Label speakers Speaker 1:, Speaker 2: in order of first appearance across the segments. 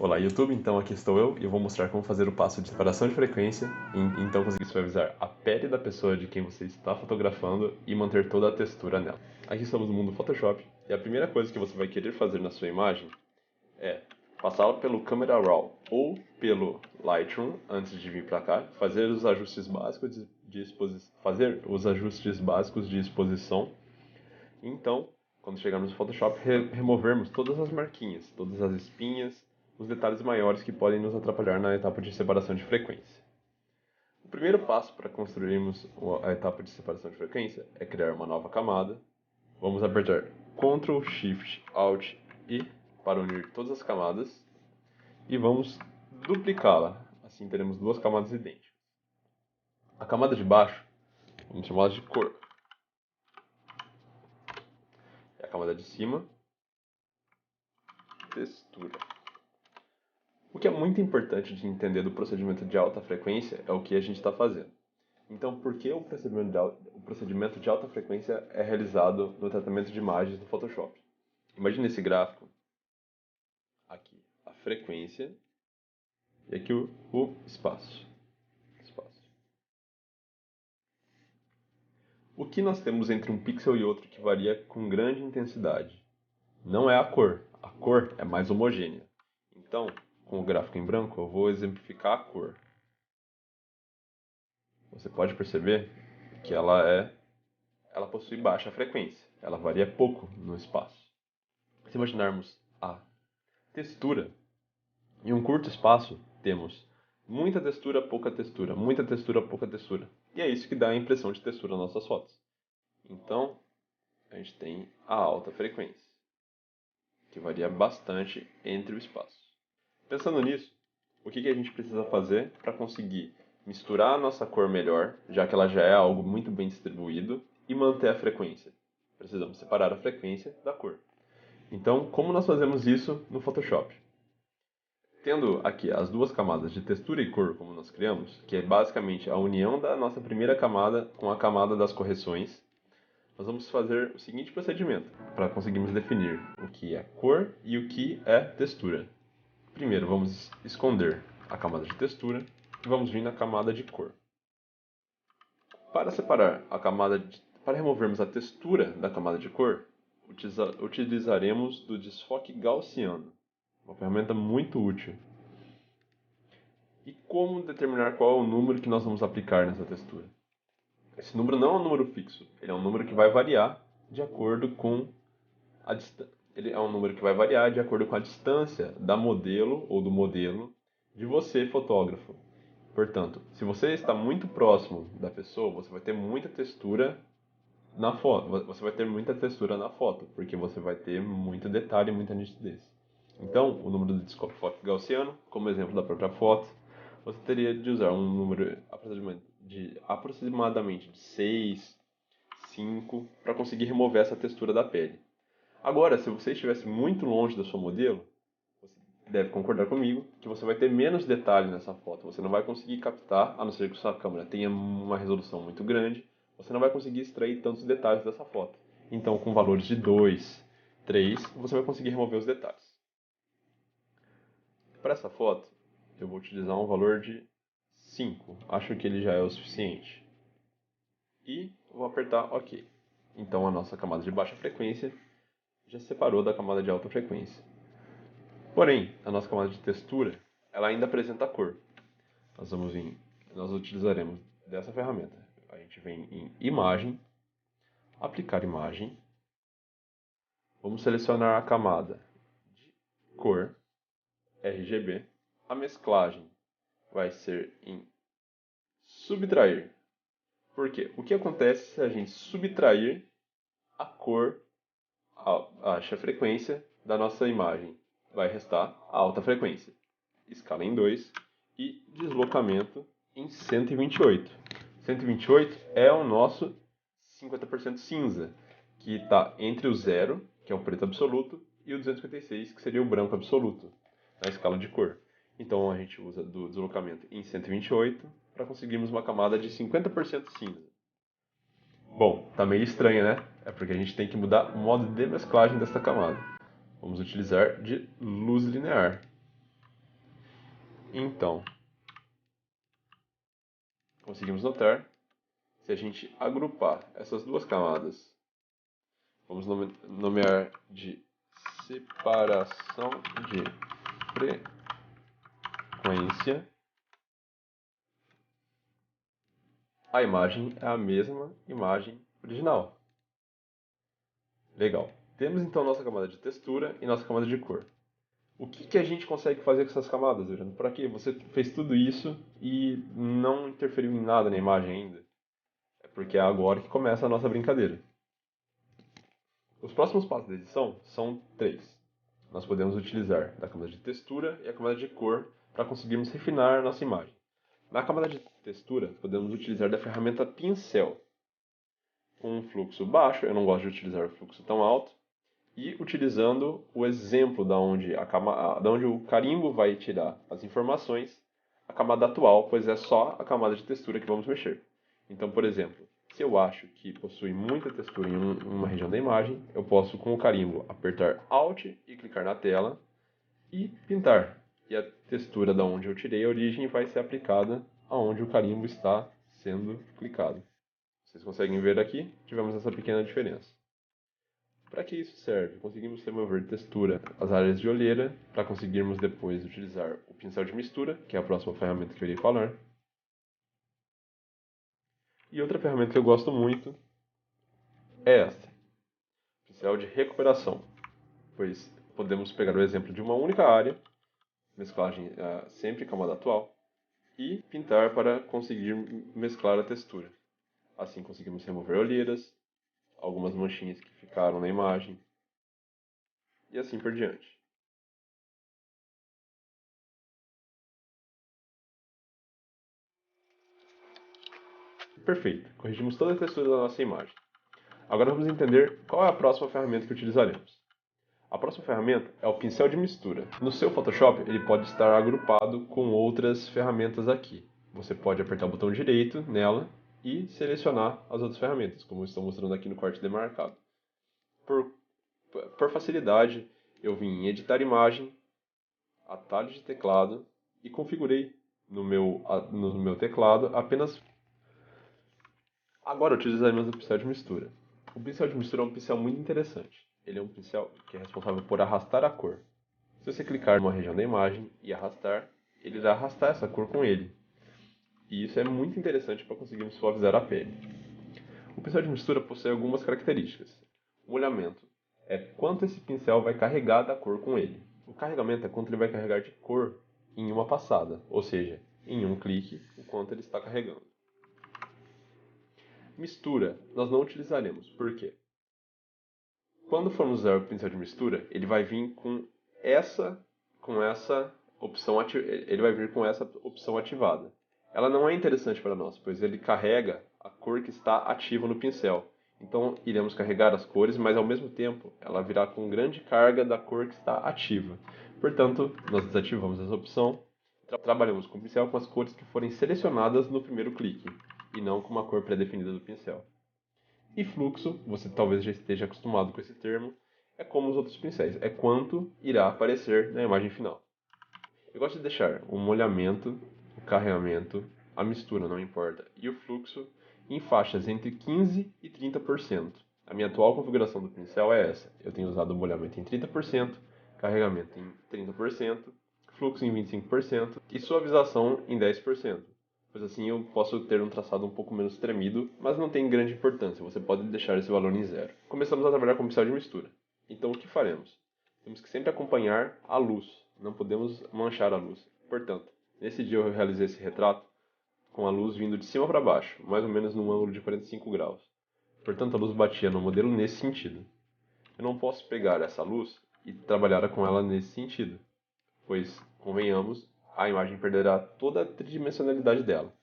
Speaker 1: Olá YouTube, então aqui estou eu e eu vou mostrar como fazer o passo de separação de frequência e então conseguir suavizar a pele da pessoa de quem você está fotografando e manter toda a textura nela. Aqui estamos no mundo do Photoshop e a primeira coisa que você vai querer fazer na sua imagem é passá-la pelo Camera Raw ou pelo Lightroom antes de vir para cá, fazer os ajustes básicos de exposição. Então, quando chegarmos no Photoshop, removermos todas as marquinhas, todas as espinhas, os detalhes maiores que podem nos atrapalhar na etapa de separação de frequência. O primeiro passo para construirmos a etapa de separação de frequência é criar uma nova camada. Vamos apertar Ctrl, Shift, Alt e para unir todas as camadas e vamos duplicá-la. Assim teremos duas camadas idênticas. A camada de baixo, vamos chamá-la de cor. E a camada de cima, textura. O que é muito importante de entender do procedimento de alta frequência é o que a gente está fazendo. Então, por que o procedimento de alta frequência é realizado no tratamento de imagens do Photoshop? Imagine esse gráfico. Aqui a frequência e aqui o espaço. O que nós temos entre um pixel e outro que varia com grande intensidade? Não é a cor é mais homogênea. Então, com o gráfico em branco, eu vou exemplificar a cor. Você pode perceber que ela possui baixa frequência, ela varia pouco no espaço. Se imaginarmos a textura, em um curto espaço temos muita textura, pouca textura, muita textura, pouca textura. E é isso que dá a impressão de textura nas nossas fotos. Então, a gente tem a alta frequência, que varia bastante entre o espaço. Pensando nisso, o que a gente precisa fazer para conseguir misturar a nossa cor melhor, já que ela já é algo muito bem distribuído, e manter a frequência? Precisamos separar a frequência da cor. Então, como nós fazemos isso no Photoshop? Tendo aqui as duas camadas de textura e cor, como nós criamos, que é basicamente a união da nossa primeira camada com a camada das correções, nós vamos fazer o seguinte procedimento para conseguirmos definir o que é cor e o que é textura. Primeiro, vamos esconder a camada de textura e vamos vir na camada de cor. Para separar para removermos a textura da camada de cor, utilizaremos do desfoque gaussiano, uma ferramenta muito útil. E como determinar qual é o número que nós vamos aplicar nessa textura? Esse número não é um número fixo, ele é um número que vai variar de acordo com a distância. Ele é um número que vai variar de acordo com a distância da modelo ou do modelo de você, fotógrafo. Portanto, se você está muito próximo da pessoa, você vai ter muita textura na foto. Você vai ter muita textura na foto, porque você vai ter muito detalhe e muita nitidez. Então, o número do desfoque gaussiano, como exemplo da própria foto, você teria de usar um número de aproximadamente 6, 5, para conseguir remover essa textura da pele. Agora, se você estivesse muito longe da sua modelo, você deve concordar comigo que você vai ter menos detalhe nessa foto. Você não vai conseguir captar, a não ser que sua câmera tenha uma resolução muito grande, você não vai conseguir extrair tantos detalhes dessa foto. Então, com valores de 2, 3, você vai conseguir remover os detalhes. Para essa foto, eu vou utilizar um valor de 5. Acho que ele já é o suficiente. E vou apertar OK. Então, a nossa camada de baixa frequência já separou da camada de alta frequência. Porém, a nossa camada de textura, ela ainda apresenta a cor. Nós utilizaremos dessa ferramenta. A gente vem em Imagem, Aplicar Imagem. Vamos selecionar a camada de cor, RGB. A mesclagem vai ser em Subtrair. Por quê? O que acontece se a gente subtrair a cor, a baixa frequência da nossa imagem? Vai restar a alta frequência. Escala em 2 e deslocamento em 128. 128 é o nosso 50% cinza, que está entre o 0, que é o preto absoluto, e o 256, que seria o branco absoluto, na escala de cor. Então a gente usa do deslocamento em 128 para conseguirmos uma camada de 50% cinza. Bom, tá meio estranho, né? É porque a gente tem que mudar o modo de mesclagem desta camada. Vamos utilizar de luz linear. Então, conseguimos notar, se a gente agrupar essas duas camadas, vamos nomear de separação de frequência, a imagem é a mesma imagem original. Legal. Temos então nossa camada de textura e nossa camada de cor. O que a gente consegue fazer com essas camadas, Juliano? Por aqui, você fez tudo isso e não interferiu em nada na imagem ainda. É porque é agora que começa a nossa brincadeira. Os próximos passos da edição são três. Nós podemos utilizar a camada de textura e a camada de cor para conseguirmos refinar a nossa imagem. Na camada de textura, podemos utilizar da ferramenta pincel, com um fluxo baixo, eu não gosto de utilizar o fluxo tão alto, e utilizando o exemplo da onde o carimbo vai tirar as informações, a camada atual, pois é só a camada de textura que vamos mexer. Então, por exemplo, se eu acho que possui muita textura em uma região da imagem, eu posso, com o carimbo, apertar Alt e clicar na tela e pintar. E a textura da onde eu tirei a origem vai ser aplicada aonde o carimbo está sendo clicado. Vocês conseguem ver aqui? Tivemos essa pequena diferença. Para que isso serve? Conseguimos remover textura, as áreas de olheira, para conseguirmos depois utilizar o pincel de mistura, que é a próxima ferramenta que eu irei falar. E outra ferramenta que eu gosto muito é esta, pincel de recuperação, pois podemos pegar o exemplo de uma única área, mesclagem sempre camada atual, e pintar para conseguir mesclar a textura. Assim conseguimos remover olheiras, algumas manchinhas que ficaram na imagem, e assim por diante. Perfeito, corrigimos toda a textura da nossa imagem. Agora vamos entender qual é a próxima ferramenta que utilizaremos. A próxima ferramenta é o pincel de mistura. No seu Photoshop, ele pode estar agrupado com outras ferramentas aqui. Você pode apertar o botão direito nela e selecionar as outras ferramentas, como eu estou mostrando aqui no corte demarcado. Por facilidade, eu vim em editar imagem, atalho de teclado e configurei no meu teclado apenas. Agora utilizaremos o pincel de mistura. O pincel de mistura é um pincel muito interessante. Ele é um pincel que é responsável por arrastar a cor. Se você clicar numa região da imagem e arrastar, ele irá arrastar essa cor com ele. E isso é muito interessante para conseguirmos suavizar a pele. O pincel de mistura possui algumas características. O molhamento é quanto esse pincel vai carregar da cor com ele. O carregamento é quanto ele vai carregar de cor em uma passada, ou seja, em um clique, o quanto ele está carregando. Mistura, nós não utilizaremos. Por quê? Quando formos usar o pincel de mistura, ele vai vir com essa opção ele vai vir com essa opção ativada. Ela não é interessante para nós, pois ele carrega a cor que está ativa no pincel. Então iremos carregar as cores, mas ao mesmo tempo ela virá com grande carga da cor que está ativa. Portanto, nós desativamos essa opção. Trabalhamos com o pincel com as cores que forem selecionadas no primeiro clique, e não com uma cor pré-definida do pincel. E fluxo, você talvez já esteja acostumado com esse termo, é como os outros pincéis, é quanto irá aparecer na imagem final. Eu gosto de deixar o molhamento, o carregamento, a mistura, não importa, e o fluxo em faixas entre 15% e 30%. A minha atual configuração do pincel é essa. Eu tenho usado o molhamento em 30%, carregamento em 30%, fluxo em 25% e suavização em 10%. Pois assim eu posso ter um traçado um pouco menos tremido, mas não tem grande importância, você pode deixar esse valor em zero. Começamos a trabalhar com pincel de mistura. Então o que faremos? Temos que sempre acompanhar a luz, não podemos manchar a luz. Portanto, nesse dia eu realizei esse retrato com a luz vindo de cima para baixo, mais ou menos num ângulo de 45 graus. Portanto, a luz batia no modelo nesse sentido. Eu não posso pegar essa luz e trabalhar com ela nesse sentido, pois, convenhamos, a imagem perderá toda a tridimensionalidade dela.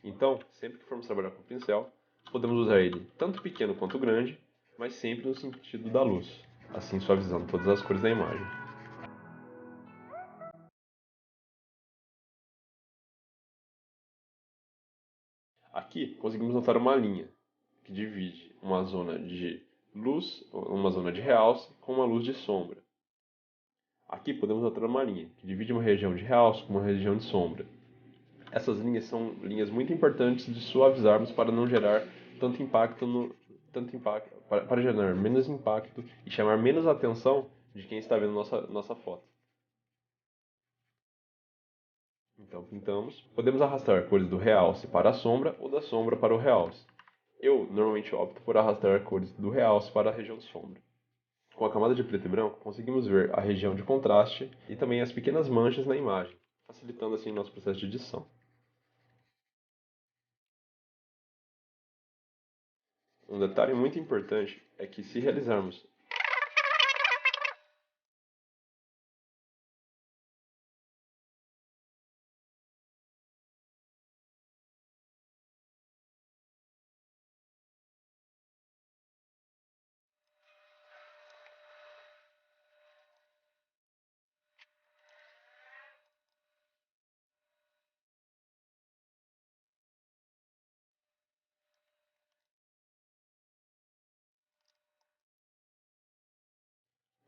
Speaker 1: Então, sempre que formos trabalhar com o pincel, podemos usar ele tanto pequeno quanto grande, mas sempre no sentido da luz, assim suavizando todas as cores da imagem. Aqui conseguimos notar uma linha que divide uma zona de luz, uma zona de realce, com uma luz de sombra. Aqui podemos notar uma linha, que divide uma região de realce com uma região de sombra. Essas linhas são linhas muito importantes de suavizarmos para não gerar para gerar menos impacto e chamar menos atenção de quem está vendo nossa foto. Então pintamos. Podemos arrastar cores do realce para a sombra ou da sombra para o realce. Eu normalmente opto por arrastar cores do realce para a região de sombra. Com a camada de preto e branco, conseguimos ver a região de contraste e também as pequenas manchas na imagem, facilitando assim o nosso processo de edição. Um detalhe muito importante é que se realizarmos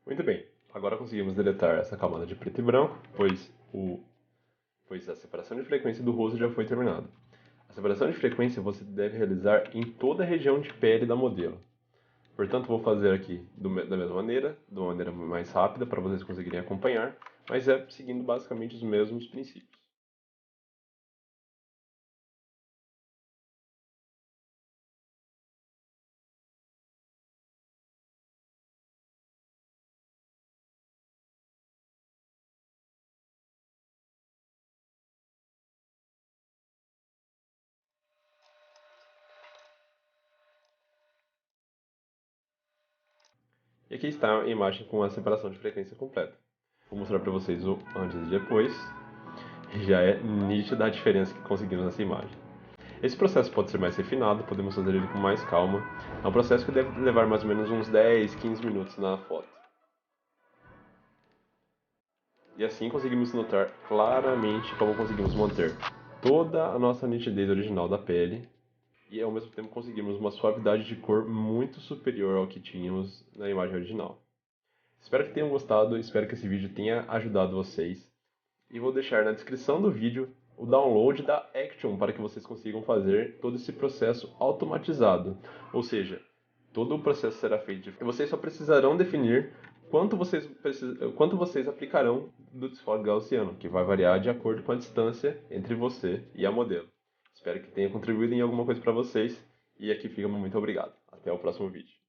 Speaker 1: muito bem, agora conseguimos deletar essa camada de preto e branco, pois a separação de frequência do rosto já foi terminada. A separação de frequência você deve realizar em toda a região de pele da modelo. Portanto, vou fazer aqui da mesma maneira, de uma maneira mais rápida para vocês conseguirem acompanhar, mas é seguindo basicamente os mesmos princípios. E aqui está a imagem com a separação de frequência completa. Vou mostrar para vocês o antes e depois. Já é nítida a diferença que conseguimos nessa imagem. Esse processo pode ser mais refinado, podemos fazer ele com mais calma. É um processo que deve levar mais ou menos uns 10, 15 minutos na foto. E assim conseguimos notar claramente como conseguimos manter toda a nossa nitidez original da pele e ao mesmo tempo conseguimos uma suavidade de cor muito superior ao que tínhamos na imagem original. Espero que tenham gostado, espero que esse vídeo tenha ajudado vocês. E vou deixar na descrição do vídeo o download da Action para que vocês consigam fazer todo esse processo automatizado. Ou seja, todo o processo será feito e vocês só precisarão definir quanto vocês aplicarão do desfogue gaussiano, que vai variar de acordo com a distância entre você e a modelo. Espero que tenha contribuído em alguma coisa para vocês e aqui fica muito obrigado. Até o próximo vídeo.